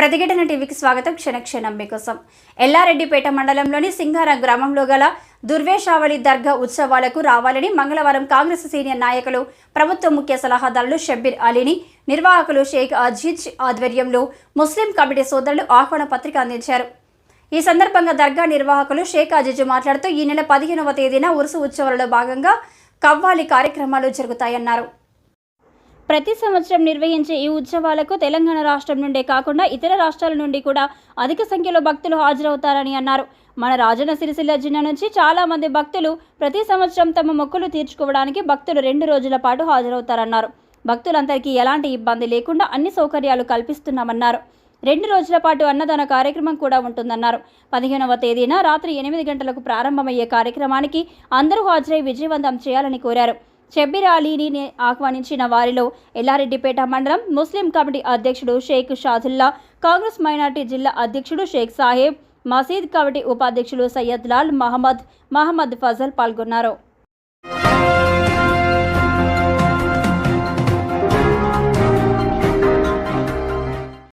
ప్రతిఘటన టీవీకి స్వాగతం. క్షణక్షణం మీకోసం. ఎల్లారెడ్డిపేట మండలంలోని సింగారం గ్రామంలో గల దుర్వేషావళి దర్గా ఉత్సవాలకు రావాలని మంగళవారం కాంగ్రెస్ సీనియర్ నాయకులు, ప్రభుత్వ ముఖ్య సలహాదారులు షబ్బీర్ అలీని, నిర్వాహకులు షేక్ అజీజ్ ఆధ్వర్యంలో ముస్లిం కమిటీ సోదరులు ఆహ్వాన పత్రిక అందించారు. ఈ సందర్భంగా దర్గా నిర్వాహకులు షేక్ అజీజ్ మాట్లాడుతూ ఈ నెల 15వ తేదీన ఉరుసు ఉత్సవాలలో భాగంగా కవ్వాలి కార్యక్రమాలు జరుగుతాయన్నారు. ప్రతి సంవత్సరం నిర్వహించే ఈ ఉత్సవాలకు తెలంగాణ రాష్ట్రం నుండే కాకుండా ఇతర రాష్ట్రాల నుండి కూడా అధిక సంఖ్యలో భక్తులు హాజరవుతారని అన్నారు. మన రాజన్న సిరిసిల్ల జిల్లా నుంచి చాలా మంది భక్తులు ప్రతి సంవత్సరం తమ మొక్కులు తీర్చుకోవడానికి భక్తులు 2 రోజుల పాటు హాజరవుతారన్నారు. భక్తులందరికీ ఎలాంటి ఇబ్బంది లేకుండా అన్ని సౌకర్యాలు కల్పిస్తున్నామన్నారు. 2 రోజుల పాటు అన్నదాన కార్యక్రమం కూడా ఉంటుందన్నారు. 15వ తేదీన రాత్రి 8 గంటలకు ప్రారంభమయ్యే కార్యక్రమానికి అందరూ హాజరై విజయవంతం చేయాలని కోరారు. షబ్బీర్ అలీని ఆహ్వానించిన వారిలో ఎల్లారెడ్డిపేట మండలం ముస్లిం కమిటీ అధ్యక్షుడు షేక్ షాజుల్లా, కాంగ్రెస్ మైనార్టీ జిల్లా అధ్యక్షుడు షేక్ సాహెబ్, మసీద్ కమిటీ ఉపాధ్యక్షులు సయ్యద్ లాల్ మహమ్మద్ ఫజల్ పాల్గొన్నారు.